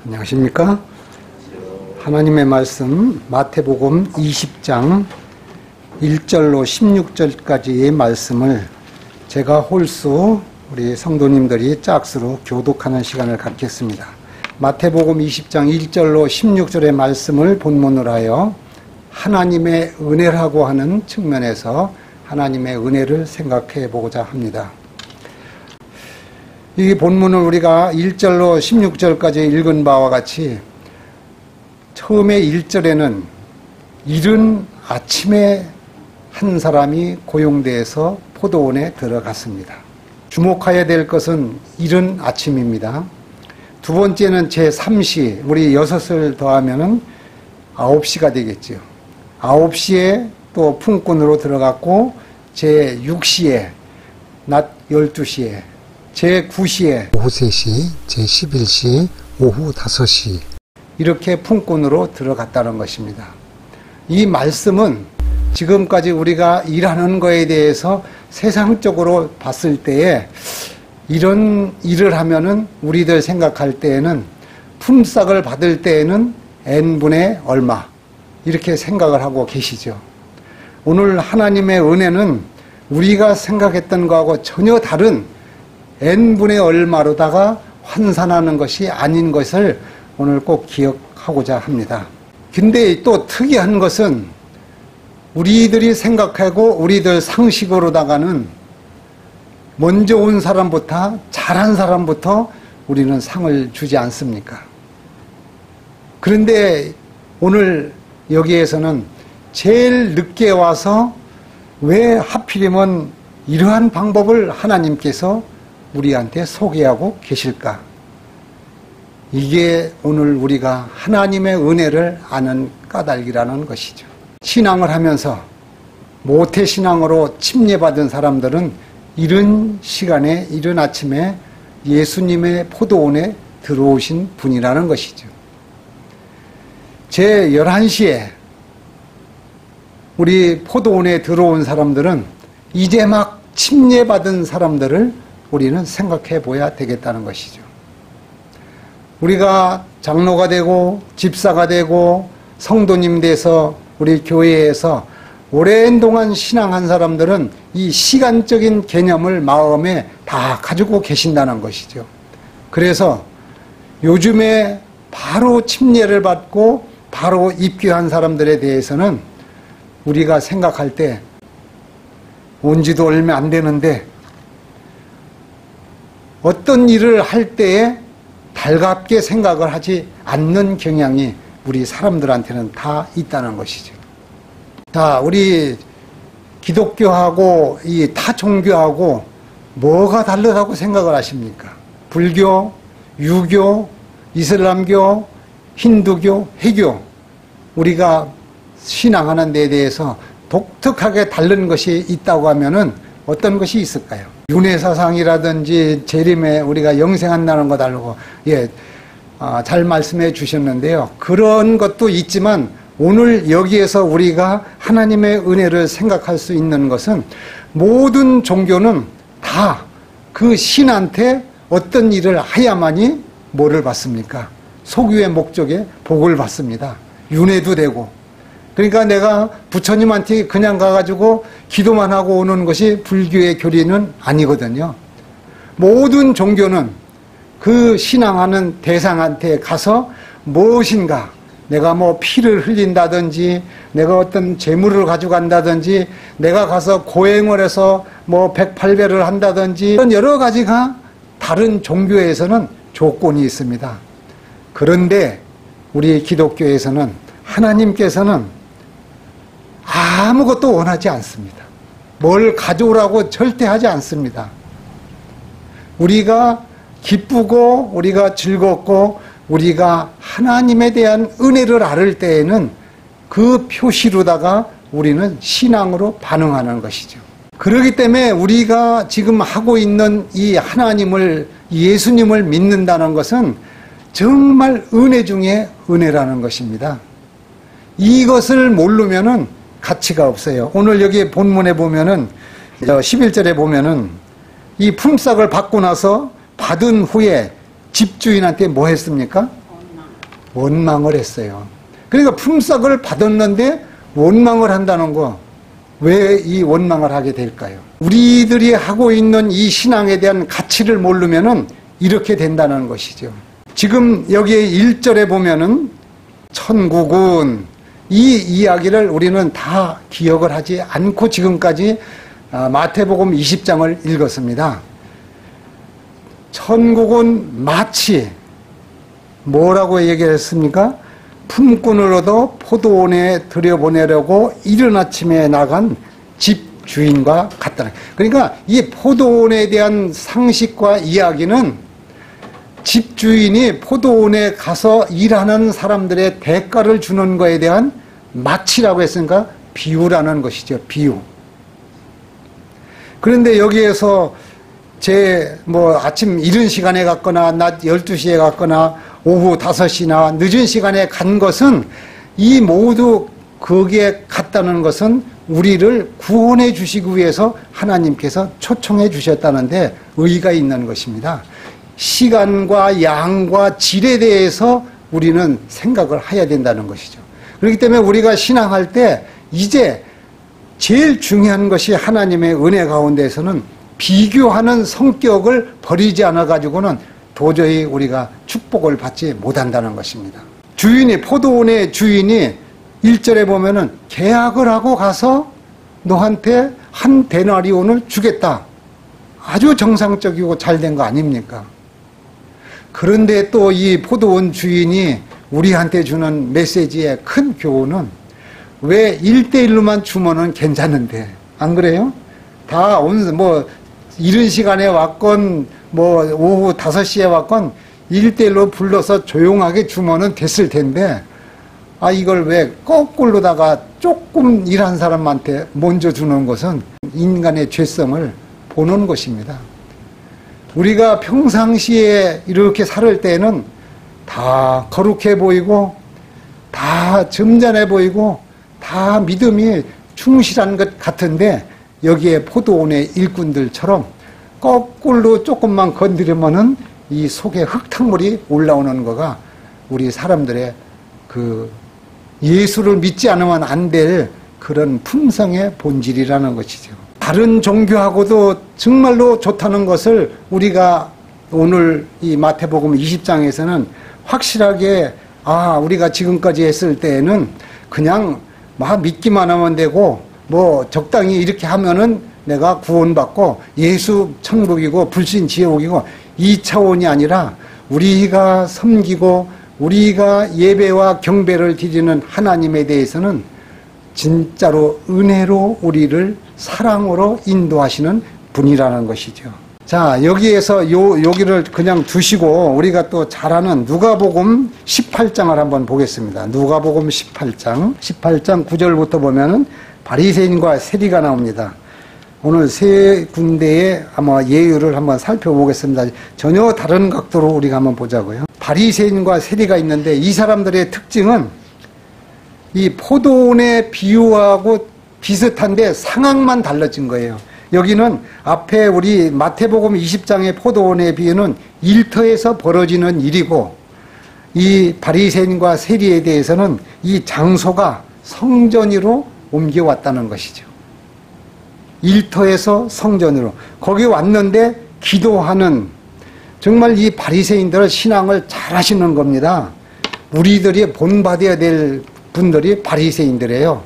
안녕하십니까? 하나님의 말씀 마태복음 20장 1절로 16절까지의 말씀을 제가 홀수 우리 성도님들이 짝수로 교독하는 시간을 갖겠습니다. 마태복음 20장 1절로 16절의 말씀을 본문으로 하여 하나님의 은혜라고 하는 측면에서 하나님의 은혜를 생각해 보고자 합니다. 이 본문을 우리가 1절로 16절까지 읽은 바와 같이 처음에 1절에는 이른 아침에 한 사람이 고용되어서 포도원에 들어갔습니다. 주목해야 될 것은 이른 아침입니다. 두 번째는 제3시, 우리 6을 더하면 9시가 되겠죠. 9시에 또 품꾼으로 들어갔고 제6시에 낮 12시에 제9시에 오후 3시, 제11시 오후 5시 이렇게 품꾼으로 들어갔다는 것입니다. 이 말씀은 지금까지 우리가 일하는 것에 대해서 세상적으로 봤을 때에 이런 일을 하면은 우리들 생각할 때에는 품삯을 받을 때에는 n분의 얼마 이렇게 생각을 하고 계시죠. 오늘 하나님의 은혜는 우리가 생각했던 것하고 전혀 다른 n분의 얼마로다가 환산하는 것이 아닌 것을 오늘 꼭 기억하고자 합니다. 근데 또 특이한 것은 우리들이 생각하고 우리들 상식으로다가는 먼저 온 사람부터 잘한 사람부터 우리는 상을 주지 않습니까? 그런데 오늘 여기에서는 제일 늦게 와서 왜 하필이면 이러한 방법을 하나님께서 우리한테 소개하고 계실까? 이게 오늘 우리가 하나님의 은혜를 아는 까닭이라는 것이죠. 신앙을 하면서 모태신앙으로 침례받은 사람들은 이른 시간에 이른 아침에 예수님의 포도원에 들어오신 분이라는 것이죠. 제 11시에 우리 포도원에 들어온 사람들은 이제 막 침례받은 사람들을 우리는 생각해 보아야 되겠다는 것이죠. 우리가 장로가 되고 집사가 되고 성도님 돼서 우리 교회에서 오랜 동안 신앙한 사람들은 이 시간적인 개념을 마음에 다 가지고 계신다는 것이죠. 그래서 요즘에 바로 침례를 받고 바로 입교한 사람들에 대해서는 우리가 생각할 때 온 지도 얼마 안 되는데 어떤 일을 할 때에 달갑게 생각을 하지 않는 경향이 우리 사람들한테는 다 있다는 것이죠. 자, 우리 기독교하고 이 타 종교하고 뭐가 다르다고 생각을 하십니까? 불교, 유교, 이슬람교, 힌두교, 해교 우리가 신앙하는 데 대해서 독특하게 다른 것이 있다고 하면은 어떤 것이 있을까요? 윤회사상이라든지 재림에 우리가 영생한다는 거 다르고 잘 말씀해 주셨는데요. 그런 것도 있지만 오늘 여기에서 우리가 하나님의 은혜를 생각할 수 있는 것은 모든 종교는 다 그 신한테 어떤 일을 해야만이 뭐를 받습니까? 소유의 목적에 복을 받습니다. 윤회도 되고. 그러니까 내가 부처님한테 그냥 가가지고 기도만 하고 오는 것이 불교의 교리는 아니거든요. 모든 종교는 그 신앙하는 대상한테 가서 무엇인가 내가 뭐 피를 흘린다든지 내가 어떤 재물을 가져간다든지 내가 가서 고행을 해서 뭐 108배를 한다든지 이런 여러 가지가 다른 종교에서는 조건이 있습니다. 그런데 우리 기독교에서는 하나님께서는 아무것도 원하지 않습니다. 뭘 가져오라고 절대 하지 않습니다. 우리가 기쁘고 우리가 즐겁고 우리가 하나님에 대한 은혜를 알을 때에는 그 표시로다가 우리는 신앙으로 반응하는 것이죠. 그렇기 때문에 우리가 지금 하고 있는 이 하나님을 예수님을 믿는다는 것은 정말 은혜 중에 은혜라는 것입니다. 이것을 모르면은 가치가 없어요. 오늘 여기 본문에 보면은 11절에 보면은 이 품삯을 받고 나서 받은 후에 집주인한테 뭐 했습니까? 원망을 했어요. 그러니까 품삯을 받았는데 원망을 한다는 거, 왜 이 원망을 하게 될까요? 우리들이 하고 있는 이 신앙에 대한 가치를 모르면은 이렇게 된다는 것이죠. 지금 여기 1절에 보면은 천국은, 이 이야기를 우리는 다 기억을 하지 않고 지금까지 마태복음 20장을 읽었습니다. 천국은 마치 뭐라고 얘기를 했습니까? 품꾼을 얻어 포도원에 들여보내려고 이른 아침에 나간 집주인과 같다. 그러니까 이 포도원에 대한 상식과 이야기는 집주인이 포도원에 가서 일하는 사람들의 대가를 주는 것에 대한 마치라고 했으니까 비유라는 것이죠. 비유. 그런데 여기에서 아침 이른 시간에 갔거나 낮 12시에 갔거나 오후 5시나 늦은 시간에 간 것은, 이 모두 거기에 갔다는 것은 우리를 구원해 주시기 위해서 하나님께서 초청해 주셨다는데 의의가 있는 것입니다. 시간과 양과 질에 대해서 우리는 생각을 해야 된다는 것이죠. 그렇기 때문에 우리가 신앙할 때 이제 제일 중요한 것이 하나님의 은혜 가운데에서는 비교하는 성격을 버리지 않아 가지고는 도저히 우리가 축복을 받지 못한다는 것입니다. 포도원의 주인이 1절에 보면은 계약을 하고 가서 너한테 한 데나리온을 주겠다. 아주 정상적이고 잘된 거 아닙니까? 그런데 또 이 포도원 주인이 우리한테 주는 메시지의 큰 교훈은, 왜 1대1로만 주면은 괜찮은데, 안 그래요? 다 이른 시간에 왔건 오후 5시에 왔건 1대1로 불러서 조용하게 주면은 됐을 텐데, 이걸 왜 거꾸로다가 조금 일한 사람한테 먼저 주는 것은 인간의 죄성을 보는 것입니다. 우리가 평상시에 이렇게 살 때는 다 거룩해 보이고, 다 점잖해 보이고, 다 믿음이 충실한 것 같은데, 여기에 포도원의 일꾼들처럼 거꾸로 조금만 건드리면은 이 속에 흙탕물이 올라오는 거가 우리 사람들의 예수를 믿지 않으면 안 될 그런 품성의 본질이라는 것이죠. 다른 종교하고도 정말로 좋다는 것을 우리가 오늘 이 마태복음 20장에서는 확실하게, 우리가 지금까지 했을 때에는 그냥 믿기만 하면 되고, 적당히 이렇게 하면은 내가 구원받고 예수 천국이고 불신 지옥이고, 이 차원이 아니라 우리가 섬기고 우리가 예배와 경배를 드리는 하나님에 대해서는 진짜로 은혜로 우리를 사랑으로 인도하시는 분이라는 것이죠. 자, 여기에서 여기를 그냥 두시고 우리가 또 잘 아는 누가복음 18장을 한번 보겠습니다. 누가복음 18장 9절부터 보면은 바리새인과 세리가 나옵니다. 오늘 세 군데의 아마 예율을 한번 살펴보겠습니다. 전혀 다른 각도로 우리가 한번 보자고요. 바리새인과 세리가 있는데, 이 사람들의 특징은 이 포도원의 비유하고 비슷한데 상황만 달라진 거예요. 여기는 앞에 우리 마태복음 20장의 포도원의 비유는 일터에서 벌어지는 일이고, 이 바리새인과 세리에 대해서는 이 장소가 성전으로 옮겨왔다는 것이죠. 일터에서 성전으로 거기 왔는데 기도하는, 정말 이 바리새인들은 신앙을 잘 하시는 겁니다. 우리들이 본받아야 될 분들이 바리새인들이에요.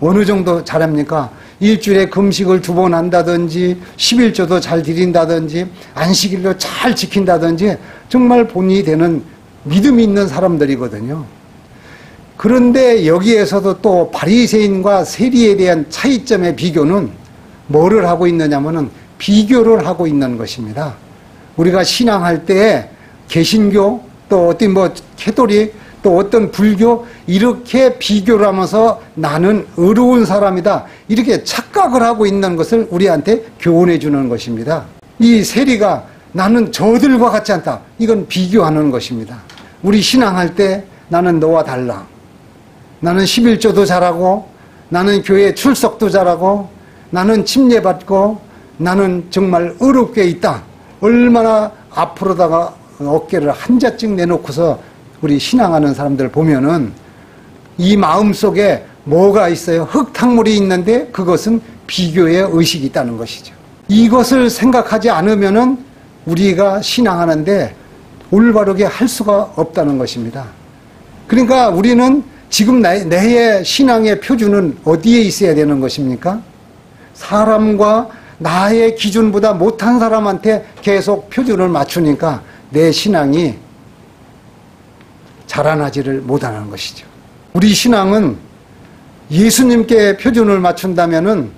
어느 정도 잘합니까? 일주일에 금식을 2번 한다든지 11조도 잘 드린다든지 안식일도 잘 지킨다든지 정말 본이 되는 믿음이 있는 사람들이거든요. 그런데 여기에서도 또 바리새인과 세리에 대한 차이점의 비교는 뭐를 하고 있느냐면은 비교를 하고 있는 것입니다. 우리가 신앙할 때 개신교 또 어떤 캐톨릭 또 어떤 불교 이렇게 비교를 하면서 나는 의로운 사람이다 이렇게 착각을 하고 있는 것을 우리한테 교훈해 주는 것입니다. 이 세리가 나는 저들과 같지 않다. 이건 비교하는 것입니다. 우리 신앙할 때 나는 너와 달라. 나는 11조도 잘하고 나는 교회 출석도 잘하고 나는 침례받고 나는 정말 의롭게 있다. 얼마나 앞으로다가 어깨를 한자찍 내놓고서 우리 신앙하는 사람들 보면은 이 마음속에 뭐가 있어요? 흙탕물이 있는데 그것은 비교의 의식이 있다는 것이죠. 이것을 생각하지 않으면은 우리가 신앙하는데 올바르게 할 수가 없다는 것입니다. 그러니까 우리는 지금 내의 신앙의 표준은 어디에 있어야 되는 것입니까? 사람과 나의 기준보다 못한 사람한테 계속 표준을 맞추니까 내 신앙이 자라나지를 못하는 것이죠. 우리 신앙은 예수님께 표준을 맞춘다면은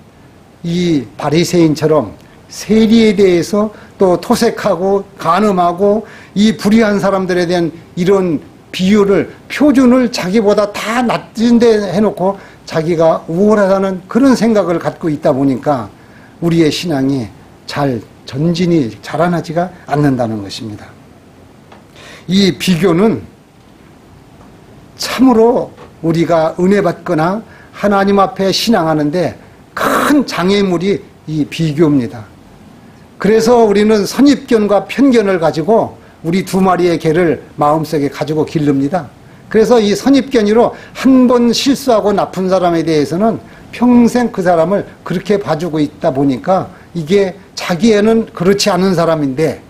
이 바리새인처럼 세리에 대해서 또 토색하고 간음하고 이 불의한 사람들에 대한 이런 비유를 표준을 자기보다 다 낮은 데 해놓고 자기가 우월하다는 그런 생각을 갖고 있다 보니까 우리의 신앙이 잘 전진이 자라나지가 않는다는 것입니다. 이 비교는 참으로 우리가 은혜 받거나 하나님 앞에 신앙하는데 큰 장애물이 이 비교입니다. 그래서 우리는 선입견과 편견을 가지고 우리 두 마리의 개를 마음속에 가지고 기릅니다. 그래서 이 선입견으로 한 번 실수하고 나쁜 사람에 대해서는 평생 그 사람을 그렇게 봐주고 있다 보니까 이게 자기애는 그렇지 않은 사람인데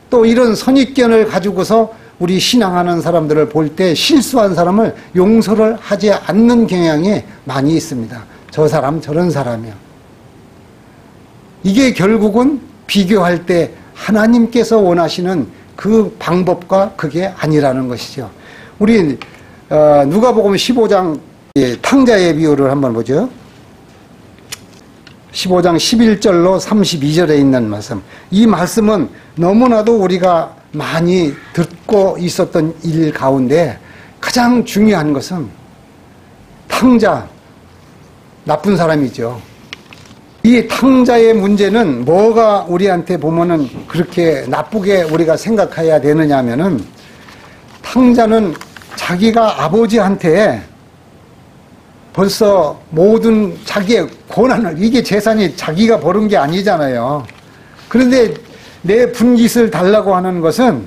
또 이런 선입견을 가지고서 우리 신앙하는 사람들을 볼 때 실수한 사람을 용서를 하지 않는 경향이 많이 있습니다. 저 사람 저런 사람이요. 이게 결국은 비교할 때 하나님께서 원하시는 그 방법과 그게 아니라는 것이죠. 우리 누가복음 15장 탕자의 비유를 한번 보죠. 15장 11절로 32절에 있는 말씀. 이 말씀은 너무나도 우리가 많이 듣고 있었던 일 가운데 가장 중요한 것은 탕자, 나쁜 사람이죠. 이 탕자의 문제는 뭐가 우리한테 보면은 그렇게 나쁘게 우리가 생각해야 되느냐 하면은 탕자는 자기가 아버지한테 벌써 모든 자기의 고난을, 이게 재산이 자기가 벌은 게 아니잖아요. 그런데 내 분깃을 달라고 하는 것은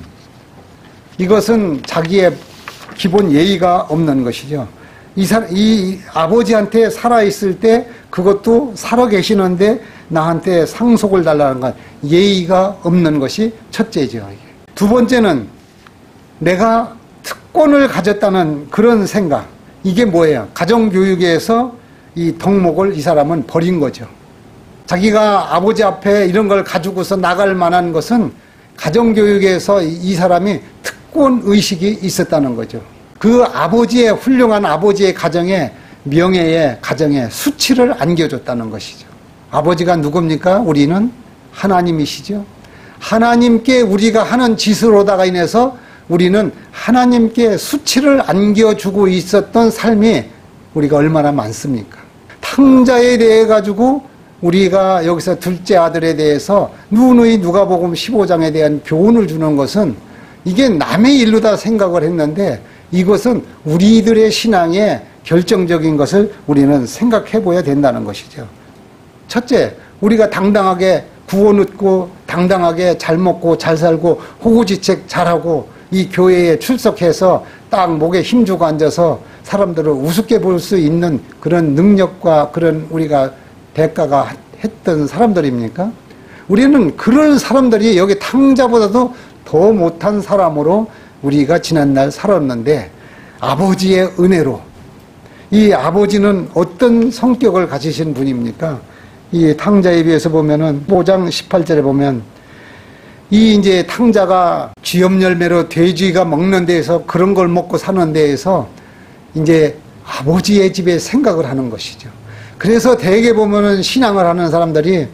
이것은 자기의 기본 예의가 없는 것이죠. 이 아버지한테 살아있을 때 그것도 살아계시는데 나한테 상속을 달라는 건 예의가 없는 것이 첫째죠. 두 번째는 내가 특권을 가졌다는 그런 생각. 이게 뭐예요? 가정교육에서 이 덕목을 이 사람은 버린 거죠. 자기가 아버지 앞에 이런 걸 가지고서 나갈 만한 것은 가정교육에서 이 사람이 특권의식이 있었다는 거죠. 그 아버지의 훌륭한 아버지의 가정에 명예의 가정에 수치를 안겨줬다는 것이죠. 아버지가 누굽니까? 우리는 하나님이시죠. 하나님께 우리가 하는 짓으로다가 인해서 우리는 하나님께 수치를 안겨주고 있었던 삶이 우리가 얼마나 많습니까? 탕자에 대해 가지고 우리가 여기서 둘째 아들에 대해서 누누이 누가복음 15장에 대한 교훈을 주는 것은 이게 남의 일로다 생각을 했는데 이것은 우리들의 신앙의 결정적인 것을 우리는 생각해 봐야 된다는 것이죠. 첫째, 우리가 당당하게 구원 얻고 당당하게 잘 먹고 잘 살고 호구지책 잘하고 이 교회에 출석해서 딱 목에 힘주고 앉아서 사람들을 우습게 볼 수 있는 그런 능력과 그런 우리가 대가가 했던 사람들입니까? 우리는 그런 사람들이 여기 탕자보다도 더 못한 사람으로 우리가 지난날 살았는데 아버지의 은혜로 이 아버지는 어떤 성격을 가지신 분입니까? 이 탕자에 비해서 보면은 5장 18절에 보면 이 이제 탕자가 쥐염열매로 돼지가 먹는 데에서 그런 걸 먹고 사는 데에서 이제 아버지의 집에 생각을 하는 것이죠. 그래서 대개 보면은 신앙을 하는 사람들이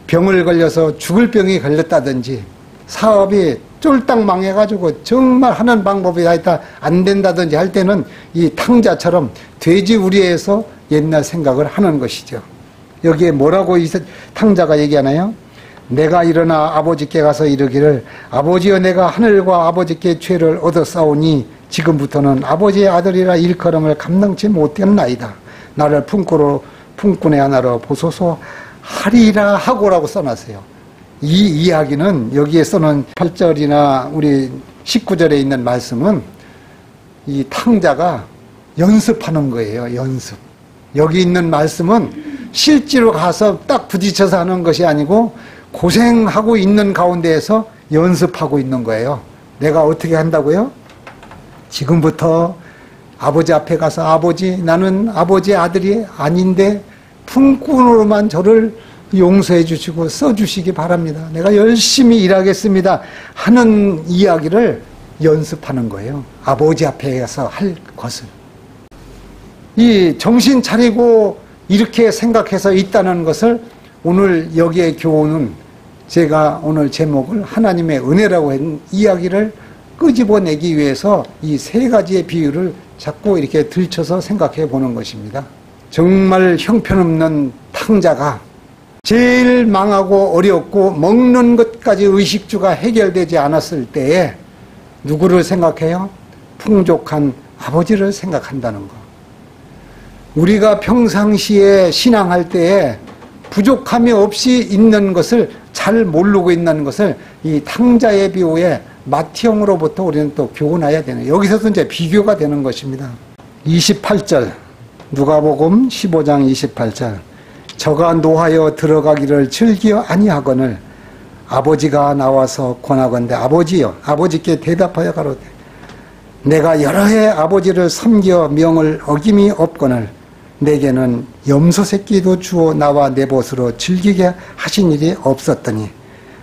병을 걸려서 죽을 병이 걸렸다든지 사업이 쫄딱 망해가지고 정말 하는 방법이 다 있다 안 된다든지 할 때는 이 탕자처럼 돼지 우리에서 옛날 생각을 하는 것이죠. 여기에 뭐라고 이 탕자가 얘기하나요? 내가 일어나 아버지께 가서 이르기를 아버지여 내가 하늘과 아버지께 죄를 얻었사오니 지금부터는 아버지의 아들이라 일컬음을 감당치 못했나이다. 나를 품꾼의 하나로 보소서 하리라 하고라고 써놨어요. 이 이야기는 여기에 써놓은 8절이나 우리 19절에 있는 말씀은 이 탕자가 연습하는 거예요. 연습. 여기 있는 말씀은 실제로 가서 딱 부딪혀서 하는 것이 아니고 고생하고 있는 가운데에서 연습하고 있는 거예요. 내가 어떻게 한다고요? 지금부터 아버지 앞에 가서 아버지, 나는 아버지의 아들이 아닌데 품꾼으로만 저를 용서해 주시고 써주시기 바랍니다. 내가 열심히 일하겠습니다 하는 이야기를 연습하는 거예요. 아버지 앞에 가서 할 것을. 이 정신 차리고 이렇게 생각해서 있다는 것을 오늘 여기에 교훈은 제가 오늘 제목을 하나님의 은혜라고 한 이야기를 끄집어내기 위해서 이 세 가지의 비유를 자꾸 이렇게 들춰서 생각해 보는 것입니다. 정말 형편없는 탕자가 제일 망하고 어렵고 먹는 것까지 의식주가 해결되지 않았을 때에 누구를 생각해요? 풍족한 아버지를 생각한다는 거. 우리가 평상시에 신앙할 때에 부족함이 없이 있는 것을 잘 모르고 있는 것을 이 탕자의 비유에 마티형으로부터 우리는 또 교훈해야 되는, 여기서도 이제 비교가 되는 것입니다. 28절, 누가복음 15장 28절. 저가 노하여 들어가기를 즐겨 아니하거늘 아버지가 나와서 권하건대 아버지여, 아버지께 대답하여 가로되 내가 여러 해 아버지를 섬겨 명을 어김이 없거늘 내게는 염소 새끼도 주어 나와 내 벗으로 즐기게 하신 일이 없었더니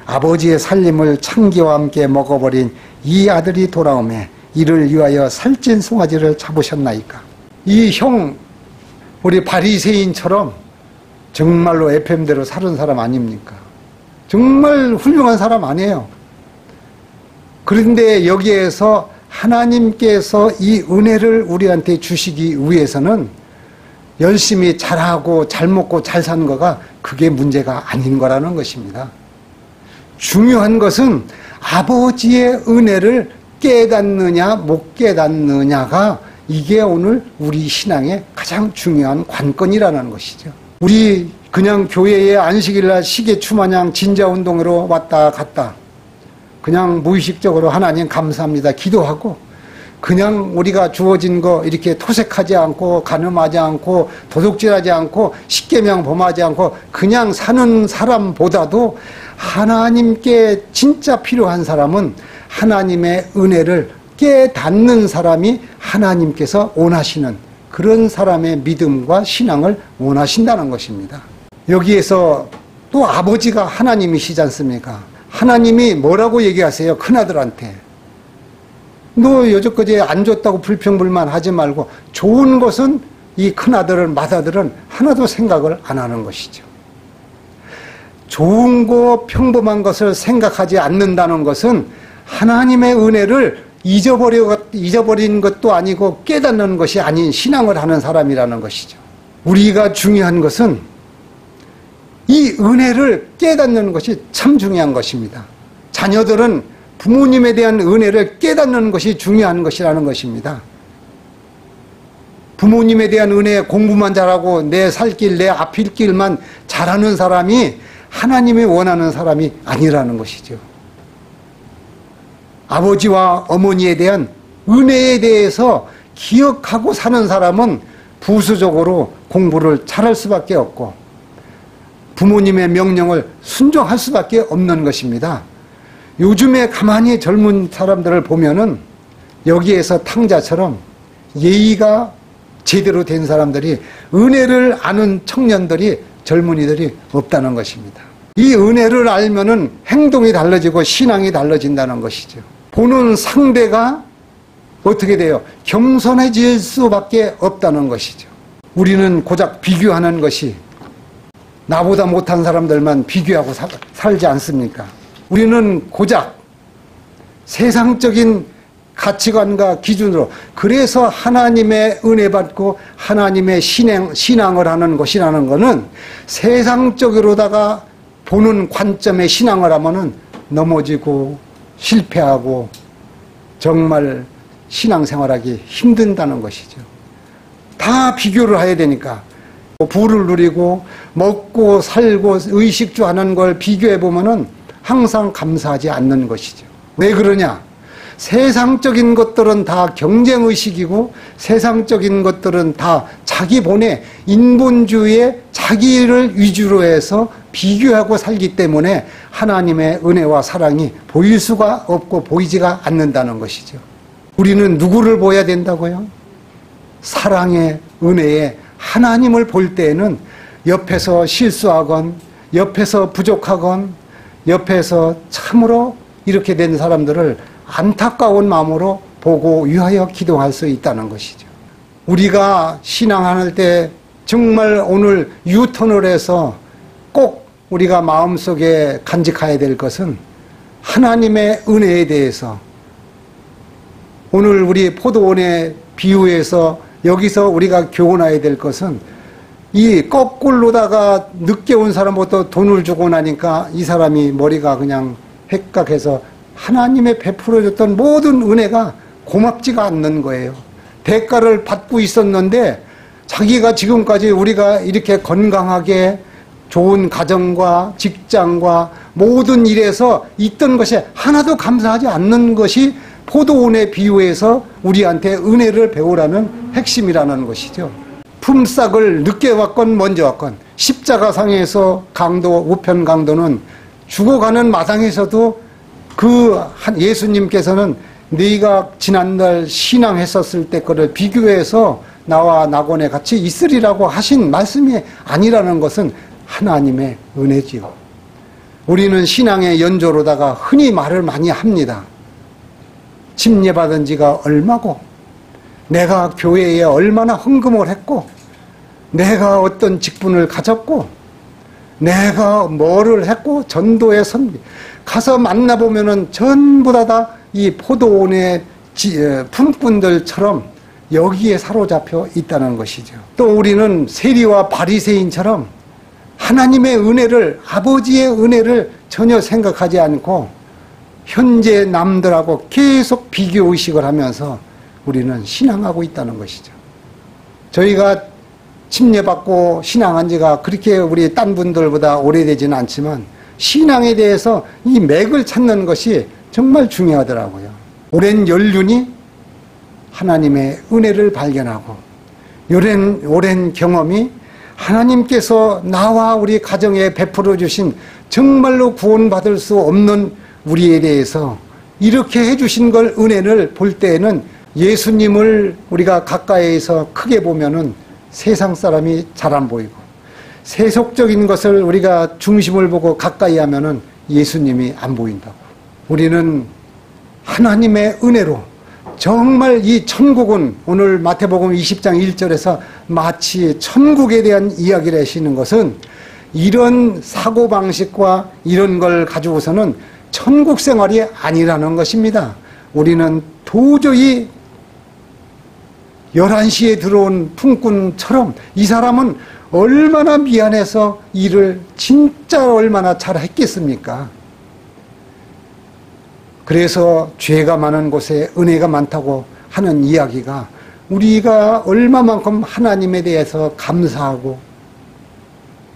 아버지의 살림을 창기와 함께 먹어버린 이 아들이 돌아오매 이를 위하여 살찐 송아지를 잡으셨나이까. 이 형, 우리 바리새인처럼 정말로 FM대로 사는 사람 아닙니까? 정말 훌륭한 사람 아니에요. 그런데 여기에서 하나님께서 이 은혜를 우리한테 주시기 위해서는 열심히 잘하고 잘 먹고 잘 사는 거가 그게 문제가 아닌 거라는 것입니다. 중요한 것은 아버지의 은혜를 깨닫느냐 못 깨닫느냐가 이게 오늘 우리 신앙의 가장 중요한 관건이라는 것이죠. 우리 그냥 교회에 안식일날 시계추마냥 진자운동으로 왔다 갔다 그냥 무의식적으로 하나님 감사합니다 기도하고 그냥 우리가 주어진 거 이렇게 토색하지 않고 간음하지 않고 도둑질하지 않고 십계명 범하지 않고 그냥 사는 사람보다도 하나님께 진짜 필요한 사람은 하나님의 은혜를 깨닫는 사람이 하나님께서 원하시는 그런 사람의 믿음과 신앙을 원하신다는 것입니다. 여기에서 또 아버지가 하나님이시지 않습니까? 하나님이 뭐라고 얘기하세요? 큰아들한테. 너 여태까지 안 줬다고 불평불만 하지 말고 좋은 것은 이 큰아들은 맏아들은 하나도 생각을 안 하는 것이죠. 좋은 거 평범한 것을 생각하지 않는다는 것은 하나님의 은혜를 잊어버린 것도 아니고 깨닫는 것이 아닌 신앙을 하는 사람이라는 것이죠. 우리가 중요한 것은 이 은혜를 깨닫는 것이 참 중요한 것입니다. 자녀들은 부모님에 대한 은혜를 깨닫는 것이 중요한 것이라는 것입니다. 부모님에 대한 은혜 공부만 잘하고 내 살 길, 내 앞일 길만 잘하는 사람이 하나님이 원하는 사람이 아니라는 것이죠. 아버지와 어머니에 대한 은혜에 대해서 기억하고 사는 사람은 부수적으로 공부를 잘할 수밖에 없고 부모님의 명령을 순종할 수밖에 없는 것입니다. 요즘에 가만히 젊은 사람들을 보면은 여기에서 탕자처럼 예의가 제대로 된 사람들이 은혜를 아는 청년들이 젊은이들이 없다는 것입니다. 이 은혜를 알면은 행동이 달라지고 신앙이 달라진다는 것이죠. 보는 상대가 어떻게 돼요? 겸손해질 수밖에 없다는 것이죠. 우리는 고작 비교하는 것이 나보다 못한 사람들만 비교하고 살지 않습니까? 우리는 고작 세상적인 가치관과 기준으로 그래서 하나님의 은혜 받고 하나님의 신앙을 하는 것이라는 것은 세상적으로다가 보는 관점의 신앙을 하면은 넘어지고 실패하고 정말 신앙생활하기 힘든다는 것이죠. 다 비교를 해야 되니까 부를 누리고 먹고 살고 의식주하는 걸 비교해 보면은 항상 감사하지 않는 것이죠. 왜 그러냐? 세상적인 것들은 다 경쟁의식이고 세상적인 것들은 다 자기 본의 인본주의의 자기를 위주로 해서 비교하고 살기 때문에 하나님의 은혜와 사랑이 보일 수가 없고 보이지가 않는다는 것이죠. 우리는 누구를 보아야 된다고요? 사랑의 은혜에 하나님을 볼 때에는 옆에서 실수하건 옆에서 부족하건 옆에서 참으로 이렇게 된 사람들을 안타까운 마음으로 보고 위하여 기도할 수 있다는 것이죠. 우리가 신앙할 때 정말 오늘 유턴을 해서 꼭 우리가 마음속에 간직해야 될 것은 하나님의 은혜에 대해서 오늘 우리 포도원의 비유에서 여기서 우리가 교훈해야 될 것은 이 거꾸로다가 늦게 온 사람부터 돈을 주고 나니까 이 사람이 머리가 그냥 헷각해서 하나님의 베풀어줬던 모든 은혜가 고맙지가 않는 거예요. 대가를 받고 있었는데 자기가 지금까지 우리가 이렇게 건강하게 좋은 가정과 직장과 모든 일에서 있던 것이 하나도 감사하지 않는 것이 포도원의 비유에서 우리한테 은혜를 배우라는 핵심이라는 것이죠. 품삯을 늦게 왔건 먼저 왔건 십자가상에서 강도 우편 강도는 죽어가는 마당에서도 그 예수님께서는 네가 지난날 신앙했었을 때 거를 비교해서 나와 낙원에 같이 있으리라고 하신 말씀이 아니라는 것은 하나님의 은혜지요. 우리는 신앙의 연조로다가 흔히 말을 많이 합니다. 침례받은 지가 얼마고 내가 교회에 얼마나 헌금을 했고 내가 어떤 직분을 가졌고 내가 뭐를 했고 전도의 선비 가서 만나보면은 전부 다 이 포도원의 품꾼들처럼 여기에 사로잡혀 있다는 것이죠. 또 우리는 세리와 바리새인처럼 하나님의 은혜를 아버지의 은혜를 전혀 생각하지 않고 현재 남들하고 계속 비교의식을 하면서 우리는 신앙하고 있다는 것이죠. 저희가 침례받고 신앙한 지가 그렇게 우리 딴 분들보다 오래되지는 않지만 신앙에 대해서 이 맥을 찾는 것이 정말 중요하더라고요. 오랜 연륜이 하나님의 은혜를 발견하고 오랜 경험이 하나님께서 나와 우리 가정에 베풀어 주신 정말로 구원받을 수 없는 우리에 대해서 이렇게 해주신 걸 은혜를 볼 때에는 예수님을 우리가 가까이에서 크게 보면은 세상 사람이 잘 안 보이고 세속적인 것을 우리가 중심을 보고 가까이 하면은 예수님이 안 보인다고. 우리는 하나님의 은혜로 정말 이 천국은 오늘 마태복음 20장 1절에서 마치 천국에 대한 이야기를 하시는 것은 이런 사고방식과 이런 걸 가지고서는 천국 생활이 아니라는 것입니다. 우리는 도저히 11시에 들어온 품꾼처럼 이 사람은 얼마나 미안해서 일을 진짜 얼마나 잘했겠습니까? 그래서 죄가 많은 곳에 은혜가 많다고 하는 이야기가 우리가 얼마만큼 하나님에 대해서 감사하고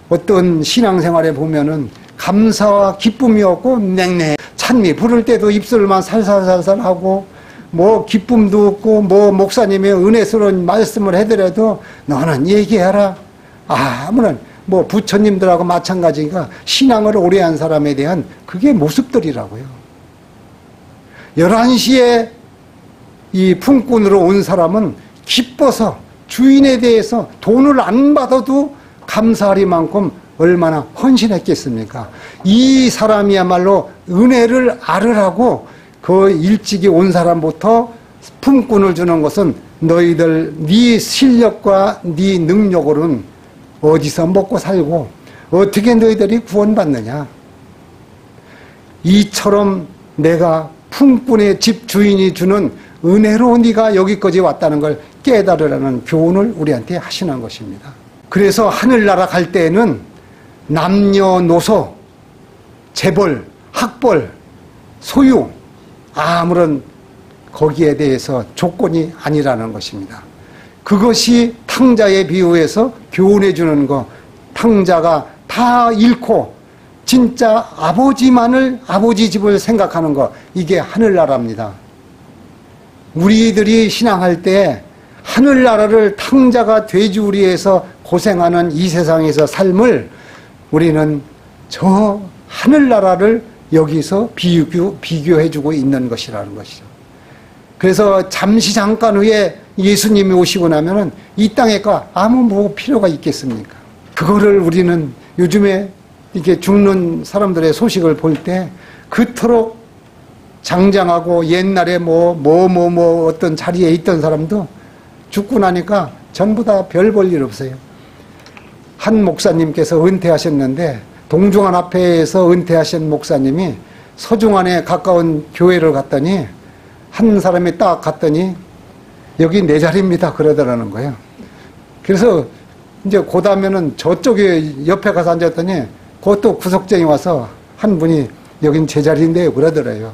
어떤 신앙생활에 보면은 감사와 기쁨이 없고 냉랭해. 찬미 부를 때도 입술만 살살살살하고 뭐 기쁨도 없고 뭐 목사님의 은혜스러운 말씀을 해더라도 너는 얘기해라. 아무런 뭐 부처님들하고 마찬가지가 신앙을 오래 한 사람에 대한 그게 모습들이라고요. 11시에 이 품꾼으로 온 사람은 기뻐서 주인에 대해서 돈을 안 받아도 감사하리만큼 얼마나 헌신했겠습니까? 이 사람이야말로 은혜를 알으라고 그 일찍이 온 사람부터 품꾼을 주는 것은 너희들 네 실력과 네 능력으로는 어디서 먹고 살고 어떻게 너희들이 구원받느냐. 이처럼 내가 품꾼의 집 주인이 주는 은혜로 네가 여기까지 왔다는 걸 깨달으라는 교훈을 우리한테 하시는 것입니다. 그래서 하늘나라 갈 때에는 남녀노소, 재벌, 학벌, 소유 아무런 거기에 대해서 조건이 아니라는 것입니다. 그것이 탕자의 비유에서 교훈해 주는 거. 탕자가 다 잃고 진짜 아버지만을 아버지 집을 생각하는 거. 이게 하늘나라입니다. 우리들이 신앙할 때 하늘나라를 탕자가 돼지우리에서 고생하는 이 세상에서 삶을 우리는 저 하늘나라를 여기서 비교해주고 있는 것이라는 것이죠. 그래서 잠시 잠깐 후에 예수님이 오시고 나면은 이 땅에가 아무 뭐 필요가 있겠습니까? 그거를 우리는 요즘에 이렇게 죽는 사람들의 소식을 볼 때 그토록 장장하고 옛날에 어떤 자리에 있던 사람도 죽고 나니까 전부 다 별 볼 일 없어요. 한 목사님께서 은퇴하셨는데 동중한 앞에서 은퇴하신 목사님이 서중안에 가까운 교회를 갔더니 한 사람이 딱 갔더니 여기 내 자리입니다 그러더라는 거예요. 그래서 이제 고다음에는 저쪽에 옆에 가서 앉았더니 그것도 구석쟁이 와서 한 분이 여긴 제 자리인데요 그러더래요.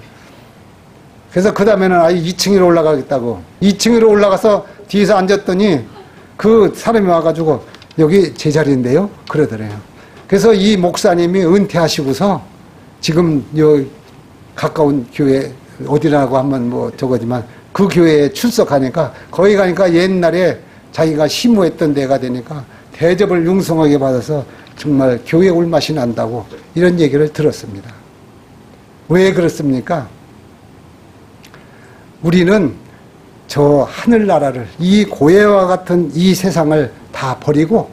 그래서 그 다음에는 2층 위로 올라가겠다고 2층 위로 올라가서 뒤에서 앉았더니 그 사람이 와가지고 여기 제 자리인데요 그러더래요. 그래서 이 목사님이 은퇴하시고서 지금 요 가까운 교회 어디라고 하면 뭐 저거지만 그 교회에 출석하니까 거기 가니까 옛날에 자기가 심호했던 데가 되니까 대접을 융성하게 받아서 정말 교회 올 맛이 난다고 이런 얘기를 들었습니다. 왜 그렇습니까? 우리는 저 하늘나라를 이 고해와 같은 이 세상을 다 버리고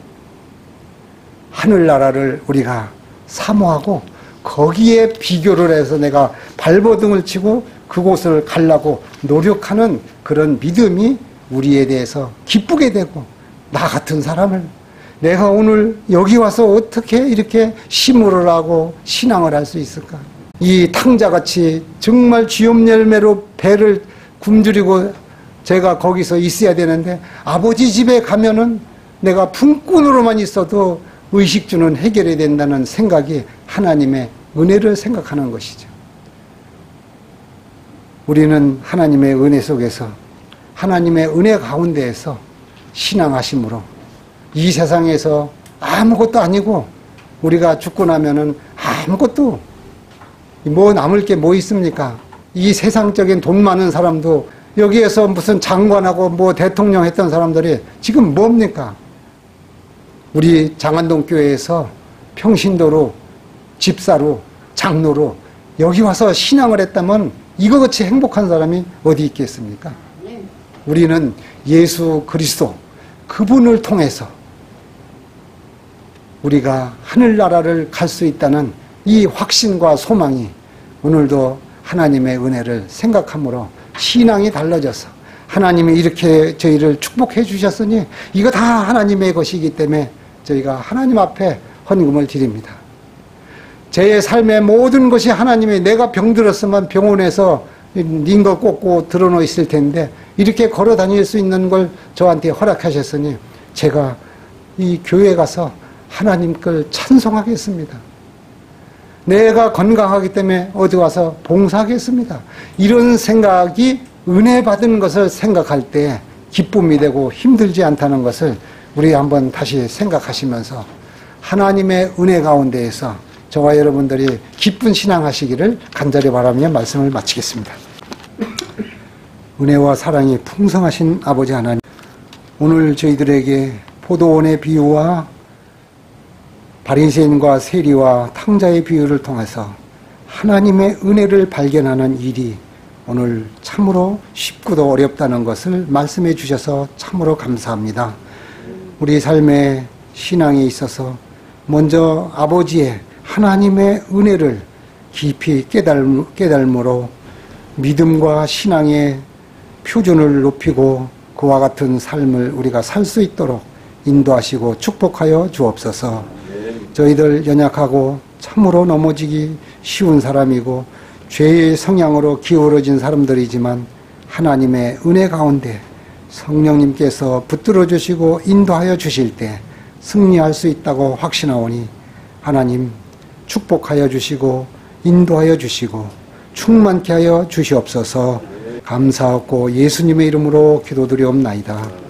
하늘나라를 우리가 사모하고 거기에 비교를 해서 내가 발버둥을 치고 그곳을 가려고 노력하는 그런 믿음이 우리에 대해서 기쁘게 되고 나 같은 사람을 내가 오늘 여기 와서 어떻게 이렇게 심호를 하고 신앙을 할 수 있을까? 이 탕자같이 정말 쥐염열매로 배를 굶주리고 제가 거기서 있어야 되는데 아버지 집에 가면은 내가 품꾼으로만 있어도 의식주는 해결이 된다는 생각이 하나님의 은혜를 생각하는 것이죠. 우리는 하나님의 은혜 속에서 하나님의 은혜 가운데에서 신앙하심으로 이 세상에서 아무것도 아니고 우리가 죽고 나면은 아무것도 뭐 남을 게 뭐 있습니까? 이 세상적인 돈 많은 사람도 여기에서 무슨 장관하고 뭐 대통령 했던 사람들이 지금 뭡니까? 우리 장안동 교회에서 평신도로 집사로 장로로 여기 와서 신앙을 했다면 이거같이 행복한 사람이 어디 있겠습니까? 우리는 예수 그리스도 그분을 통해서 우리가 하늘나라를 갈 수 있다는 이 확신과 소망이 오늘도 하나님의 은혜를 생각함으로 신앙이 달라져서 하나님이 이렇게 저희를 축복해 주셨으니 이거 다 하나님의 것이기 때문에 저희가 하나님 앞에 헌금을 드립니다. 제 삶의 모든 것이 하나님의 내가 병들었으면 병원에서 링거 꽂고 들어놓여 있을 텐데 이렇게 걸어 다닐 수 있는 걸 저한테 허락하셨으니 제가 이 교회에 가서 하나님 걸 찬송하겠습니다. 내가 건강하기 때문에 어디 와서 봉사하겠습니다. 이런 생각이 은혜 받은 것을 생각할 때 기쁨이 되고 힘들지 않다는 것을 우리 한번 다시 생각하시면서 하나님의 은혜 가운데에서 저와 여러분들이 기쁜 신앙하시기를 간절히 바라며 말씀을 마치겠습니다. 은혜와 사랑이 풍성하신 아버지 하나님, 오늘 저희들에게 포도원의 비유와 바리새인과 세리와 탕자의 비유를 통해서 하나님의 은혜를 발견하는 일이 오늘 참으로 쉽고도 어렵다는 것을 말씀해 주셔서 참으로 감사합니다. 우리 삶의 신앙에 있어서 먼저 아버지의 하나님의 은혜를 깊이 깨달음으로 믿음과 신앙의 표준을 높이고 그와 같은 삶을 우리가 살 수 있도록 인도하시고 축복하여 주옵소서. 저희들 연약하고 참으로 넘어지기 쉬운 사람이고 죄의 성향으로 기울어진 사람들이지만 하나님의 은혜 가운데 성령님께서 붙들어 주시고 인도하여 주실 때 승리할 수 있다고 확신하오니 하나님 축복하여 주시고 인도하여 주시고 충만케 하여 주시옵소서. 감사하고 예수님의 이름으로 기도드리옵나이다.